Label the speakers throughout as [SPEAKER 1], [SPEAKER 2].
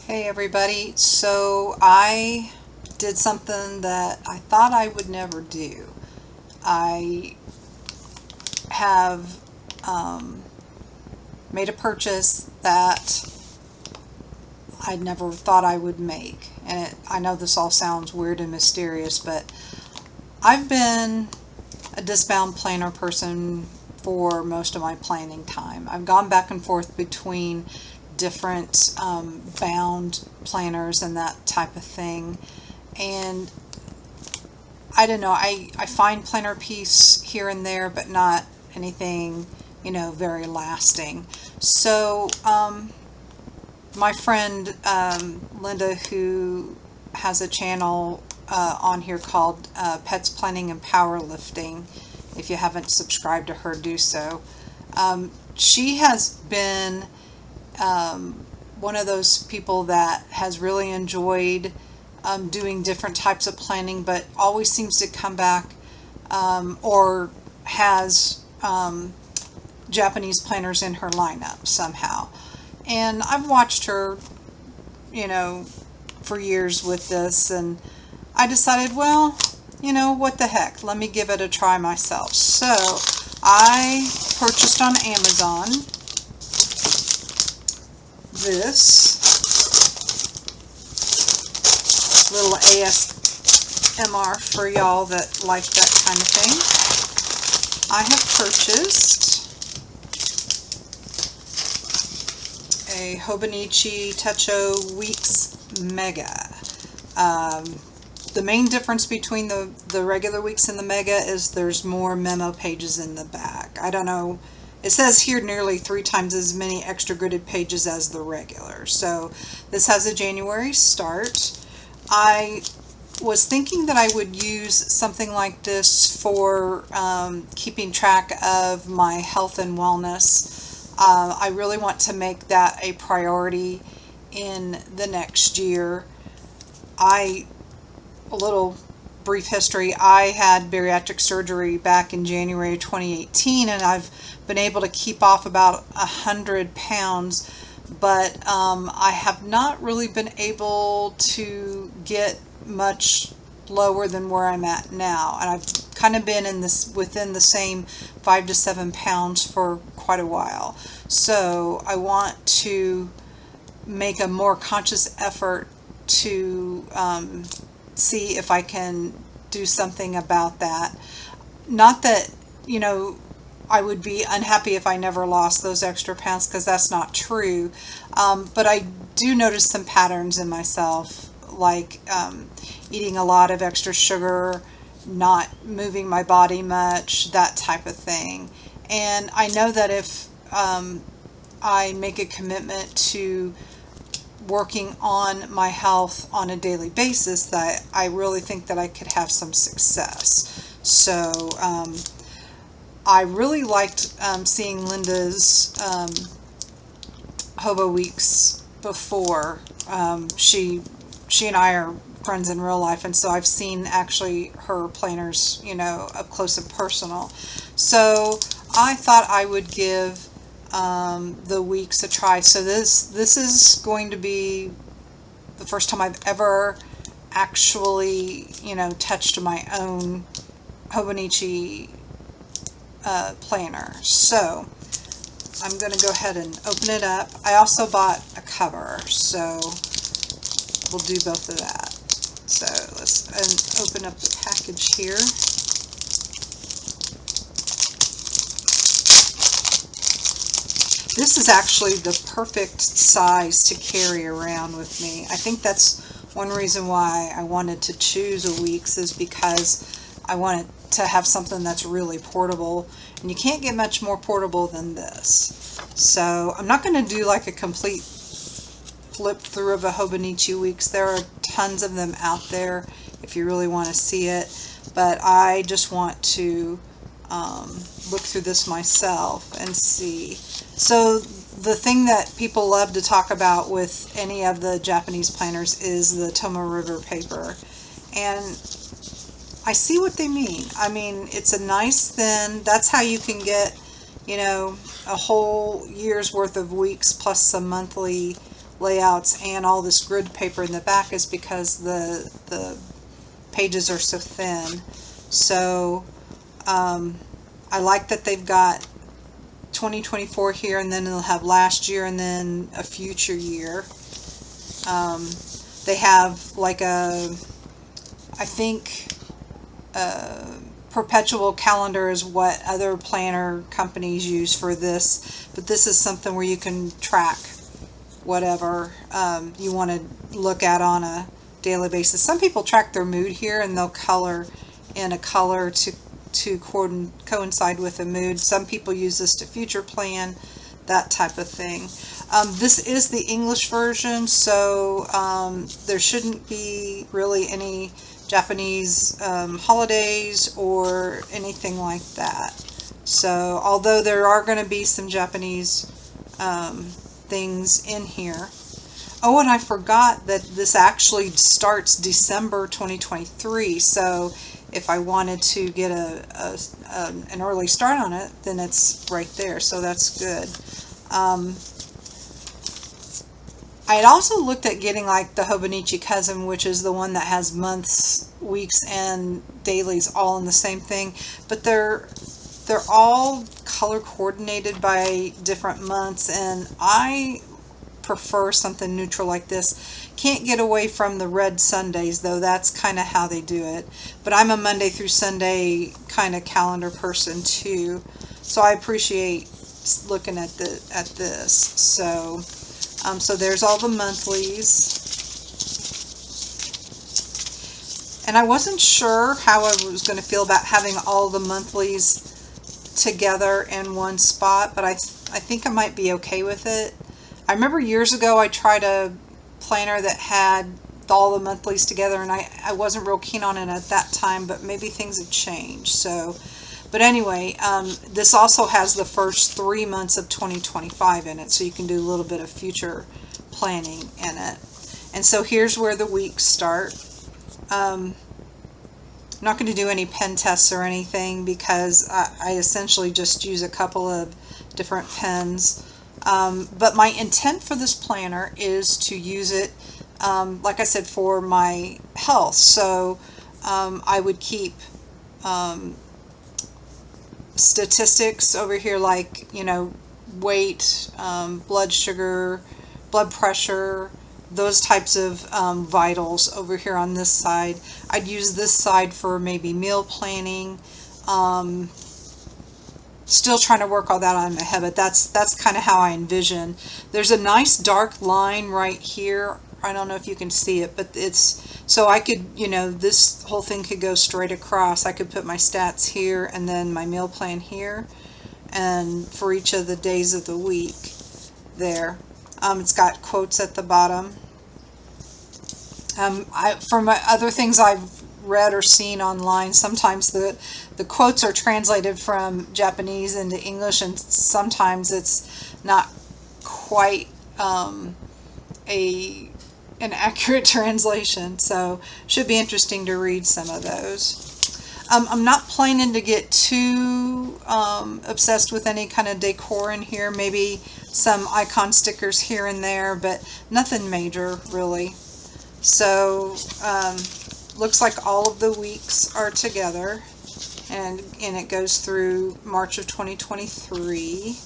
[SPEAKER 1] Hey everybody, so I did something that I thought I would never do. I have made a purchase that I never thought I would make. I know this all sounds weird and mysterious, but I've been a discbound planner person for most of my planning time. I've gone back and forth between different bound planners and that type of thing. And I don't know, I find planner piece here and there, but not anything, very lasting. So, my friend Linda, who has a channel on here called Pets Planning and Powerlifting. If you haven't subscribed to her, do so. She has been one of those people that has really enjoyed doing different types of planning, but always seems to come back or has Japanese planners in her lineup somehow. And I've watched her, for years with this, and I decided, well, what the heck, let me give it a try myself. So I purchased on Amazon this little ASMR for y'all that like that kind of thing. I have purchased a Hobonichi Techo Weeks Mega. The main difference between the regular Weeks and the Mega is there's more memo pages in the back. I don't know. It says here nearly 3 times as many extra gridded pages as the regular. So this has a January start. I was thinking that I would use something like this for keeping track of my health and wellness. I really want to make that a priority in the next year. A little brief history, I had bariatric surgery back in January 2018, and I've been able to keep off about 100 pounds, but I have not really been able to get much lower than where I'm at now, and I've kind of been within the same 5 to 7 pounds for quite a while. So I want to make a more conscious effort to see if I can do something about that. Not that, I would be unhappy if I never lost those extra pounds, because that's not true. But I do notice some patterns in myself, like eating a lot of extra sugar, not moving my body much, that type of thing. And I know that if I make a commitment to working on my health on a daily basis, that I really think that I could have some success. So I really liked seeing Linda's Hobo Weeks before. She and I are friends in real life, and so I've seen actually her planners, up close and personal. So I thought I would give the weeks a try. So this is going to be the first time I've ever actually, touched my own Hobonichi planner. So I'm going to go ahead and open it up. I also bought a cover, so we'll do both of that. So let's open up the package here. This is actually the perfect size to carry around with me. I think that's one reason why I wanted to choose a Weeks, is because I wanted to have something that's really portable, and you can't get much more portable than this. So I'm not going to do like a complete flip through of a Hobonichi Weeks. There are tons of them out there if you really want to see it, but I just want to look through this myself and see. So the thing that people love to talk about with any of the Japanese planners is the Tomo River paper, and I see what they mean. I mean, it's a nice thin, that's how you can get, a whole year's worth of weeks plus some monthly layouts and all this grid paper in the back is because the pages are so thin. So I like that they've got 2024 here, and then they'll have last year and then a future year. They have like a, I think, perpetual calendar is what other planner companies use for this, but this is something where you can track whatever you want to look at on a daily basis. Some people track their mood here, and they'll color in a color to coincide with the mood. Some people use this to future plan, that type of thing. This is the English version, so there shouldn't be really any Japanese holidays or anything like that. So although there are going to be some Japanese things in here. Oh, and I forgot that this actually starts December 2023, so if I wanted to get an early start on it, then it's right there, so that's good. I had also looked at getting like the Hobonichi Cousin, which is the one that has months, weeks, and dailies all in the same thing, but they're all color coordinated by different months, and I prefer something neutral like this. Can't get away from the red Sundays, though. That's kind of how they do it, but I'm a Monday through Sunday kind of calendar person too, so I appreciate looking at this. So there's all the monthlies, and I wasn't sure how I was going to feel about having all the monthlies together in one spot, but I think I might be okay with it. I remember years ago I tried a planner that had all the monthlies together, and I wasn't real keen on it at that time, but maybe things have changed. So, but anyway, this also has the first 3 months of 2025 in it, so you can do a little bit of future planning in it. And so here's where the weeks start. I'm not going to do any pen tests or anything because I essentially just use a couple of different pens. But my intent for this planner is to use it, like I said, for my health. So I would keep statistics over here, like, weight, blood sugar, blood pressure, those types of vitals over here on this side. I'd use this side for maybe meal planning. Still trying to work all that on my head, but that's kind of how I envision. There's a nice dark line right here. I don't know if you can see it, but it's, so I could, this whole thing could go straight across. I could put my stats here and then my meal plan here, and for each of the days of the week there. It's got quotes at the bottom. For my other things I've read or seen online, sometimes the quotes are translated from Japanese into English, and sometimes it's not quite an accurate translation, so should be interesting to read some of those. I'm not planning to get too obsessed with any kind of decor in here, maybe some icon stickers here and there, but nothing major really. So looks like all of the weeks are together, and it goes through March of 2023,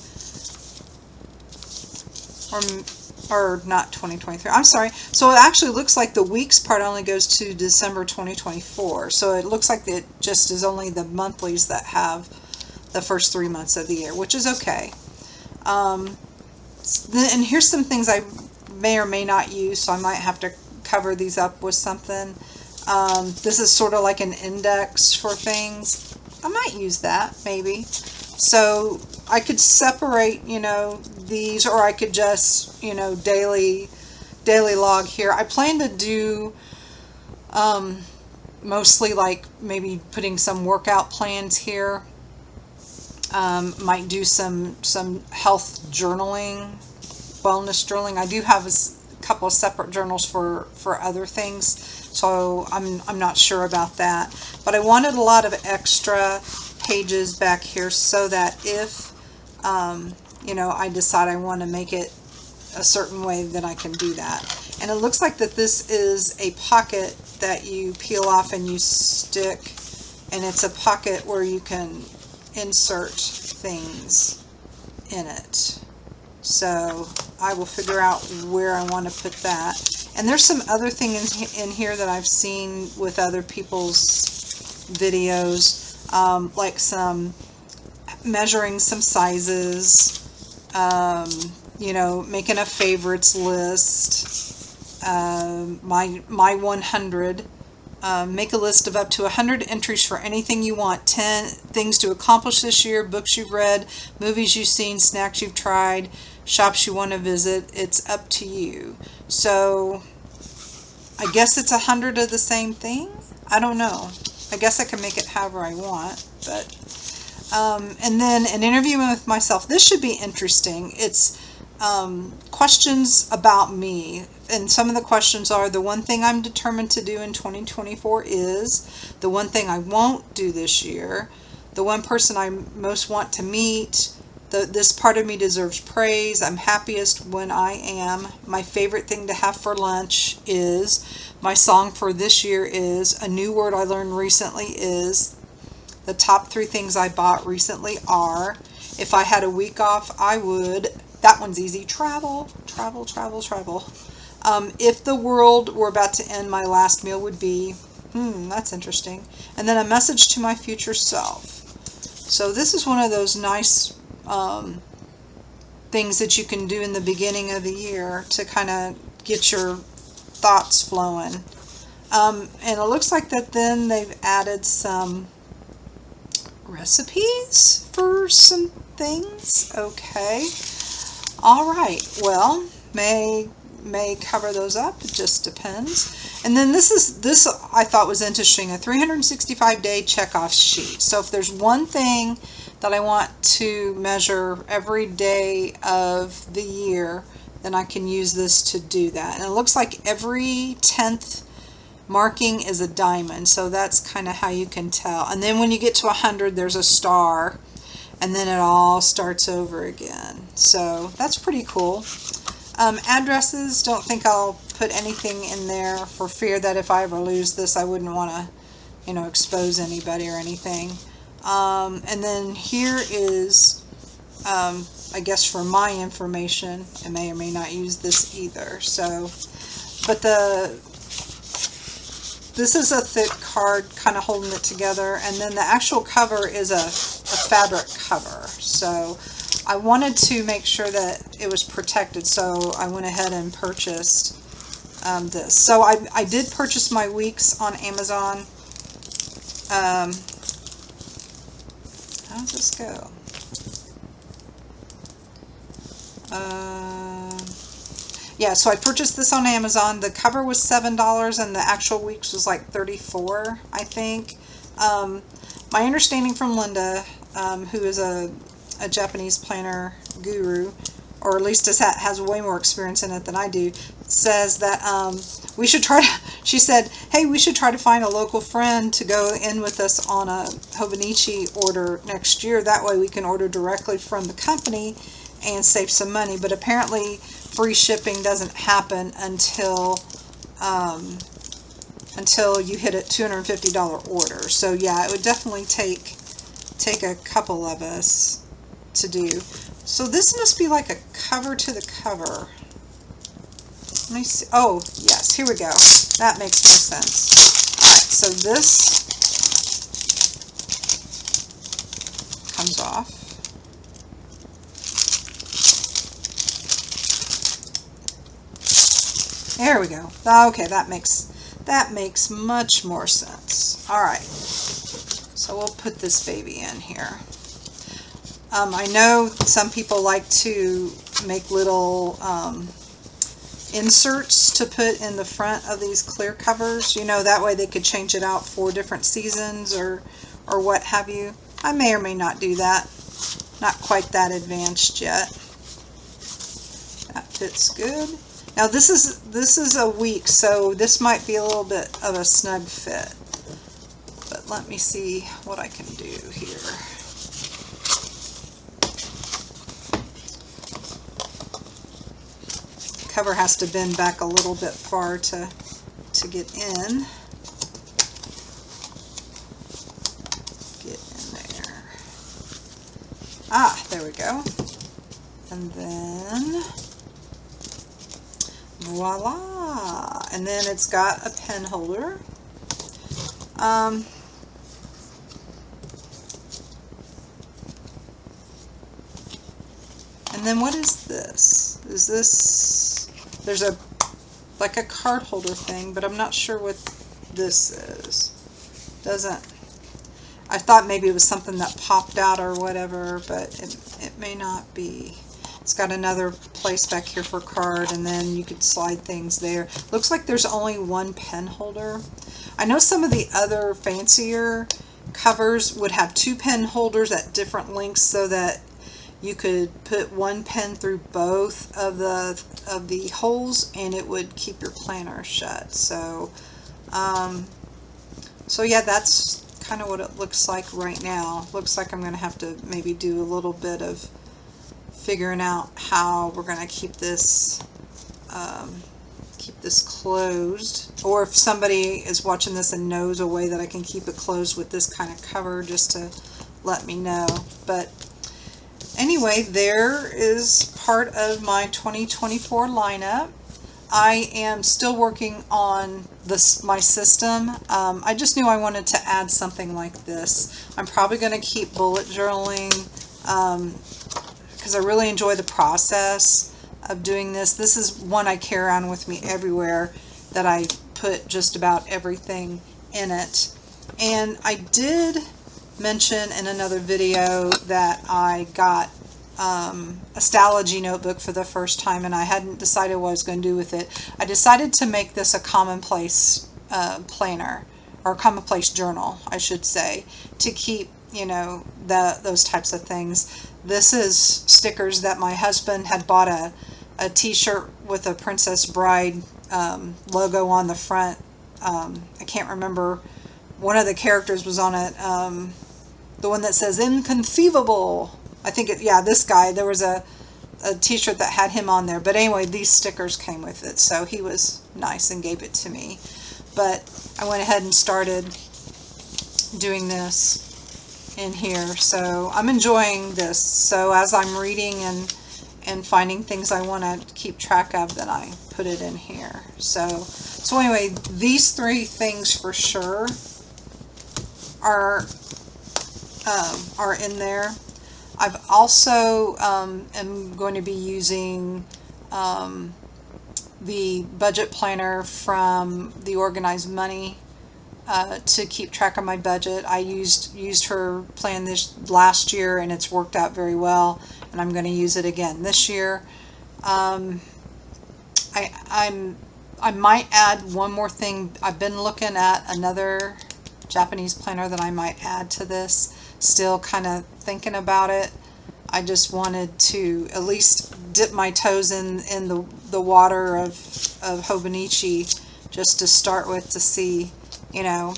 [SPEAKER 1] or not 2023, I'm sorry. So it actually looks like the weeks part only goes to December 2024, so it looks like it just is only the monthlies that have the first 3 months of the year, which is okay. And here's some things I may or may not use, so I might have to cover these up with something. This is sort of like an index for things. I might use that, maybe. So I could separate, these, or I could just, daily log here. I plan to do mostly like maybe putting some workout plans here. Might do some health journaling, wellness journaling. I do have a couple of separate journals for other things, so I'm not sure about that. But I wanted a lot of extra pages back here so that if I decide I want to make it a certain way that I can do that. And it looks like that this is a pocket that you peel off and you stick, and it's a pocket where you can insert things in it. So I will figure out where I want to put that. And there's some other things in here that I've seen with other people's videos, like some measuring some sizes, you know, making a favorites list, my 100. Make a list of up to 100 entries for anything you want. 10 things to accomplish this year, books you've read, movies you've seen, snacks you've tried, shops you want to visit. It's up to you. So I guess it's 100 of the same thing. I don't know. I guess I can make it however I want. But and then an interview with myself. This should be interesting. It's questions about me. And some of the questions are: the one thing I'm determined to do in 2024 is, the one thing I won't do this year, the one person I most want to meet, this part of me deserves praise, I'm happiest when I am, my favorite thing to have for lunch is, my song for this year is, a new word I learned recently is, the top 3 things I bought recently are, if I had a week off I would, that one's easy, travel. If the world were about to end, my last meal would be, that's interesting. And then a message to my future self. So this is one of those nice things that you can do in the beginning of the year to kind of get your thoughts flowing. And it looks like that then they've added some recipes for some things. Okay. All right. Well, may cover those up. It just depends. And then this I thought was interesting, a 365-day checkoff sheet. So if there's one thing that I want to measure every day of the year, then I can use this to do that. And it looks like every 10th marking is a diamond, so that's kind of how you can tell. And then when you get to 100, there's a star, and then it all starts over again. So that's pretty cool. Addresses, don't think I'll put anything in there for fear that if I ever lose this, I wouldn't want to, you know, expose anybody or anything. And then here is, I guess for my information, I may or may not use this either. So, but this is a thick card kind of holding it together, and then the actual cover is a fabric cover. So I wanted to make sure that it was protected, so I went ahead and purchased this. So I did purchase my weeks on Amazon. How does this go? Yeah, so I purchased this on Amazon. The cover was $7 and the actual weeks was like $34, I think. My understanding from Linda, who is a Japanese planner guru, or at least has way more experience in it than I do, says that we should try to, she said, hey, we should try to find a local friend to go in with us on a Hobonichi order next year. That way we can order directly from the company and save some money. But apparently free shipping doesn't happen until you hit a $250 order. So yeah, it would definitely take a couple of us to do. So this must be like a cover to the cover. Let me see. Oh, yes, here we go. That makes more sense. All right, so this comes off. There we go. Okay, that makes much more sense. All right, so we'll put this baby in here. I know some people like to make little inserts to put in the front of these clear covers. You know, that way they could change it out for different seasons or what have you. I may or may not do that. Not quite that advanced yet. That fits good. Now this is a week, so this might be a little bit of a snug fit. But let me see what I can do here. cover has to bend back a little bit far to get in. Get in there. Ah, there we go. And then voila! And then it's got a pen holder. And then what is this? Is this, there's a, like a card holder thing, but I'm not sure what this is. Doesn't, I thought maybe it was something that popped out or whatever, but it may not be. It's got another place back here for card, and then you could slide things there. Looks like there's only one pen holder. I know some of the other fancier covers would have two pen holders at different lengths so that you could put one pen through both of the holes and it would keep your planner shut. So so yeah, that's kind of what it looks like right now. Looks like I'm going to have to maybe do a little bit of figuring out how we're going to keep this closed, or if somebody is watching this and knows a way that I can keep it closed with this kind of cover, just to let me know. But anyway, there is part of my 2024 lineup. I am still working on my system. I just knew I wanted to add something like this. I'm probably going to keep bullet journaling because I really enjoy the process of doing this. This is one I carry around with me everywhere, that I put just about everything in it. And I did mention in another video that I got a Stalogy notebook for the first time, and I hadn't decided what I was going to do with it. I decided to make this a commonplace planner, or commonplace journal, I should say, to keep, you know, those types of things. This is stickers that my husband had bought a t-shirt with a Princess Bride logo on the front. I can't remember. One of the characters was on it. The one that says "Inconceivable." I think yeah, this guy. There was a t-shirt that had him on there. But anyway, these stickers came with it, so he was nice and gave it to me. But I went ahead and started doing this in here, so I'm enjoying this. So as I'm reading and finding things I want to keep track of, then I put it in here. So anyway, these three things for sure are in there. I've also am going to be using the budget planner from the Organized Money to keep track of my budget. I used her plan this last year, and it's worked out very well, and I'm going to use it again this year. I might add one more thing. I've been looking at another Japanese planner that I might add to this. Still kind of thinking about it. I just wanted to at least dip my toes in the water of Hobonichi, just to start with, to see, you know,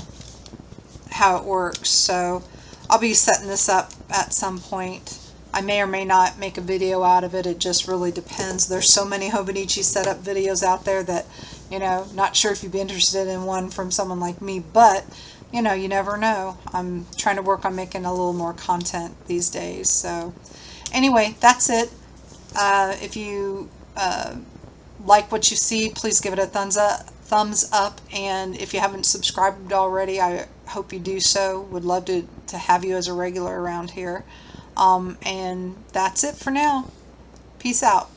[SPEAKER 1] how it works. So I'll be setting this up at some point. I may or may not make a video out of it. It just really depends. There's so many Hobonichi setup videos out there that, you know, not sure if you'd be interested in one from someone like me, but you know, you never know. I'm trying to work on making a little more content these days. So anyway, that's it. If you like what you see, please give it a thumbs up. And if you haven't subscribed already, I hope you do so. Would love to have you as a regular around here. And that's it for now. Peace out.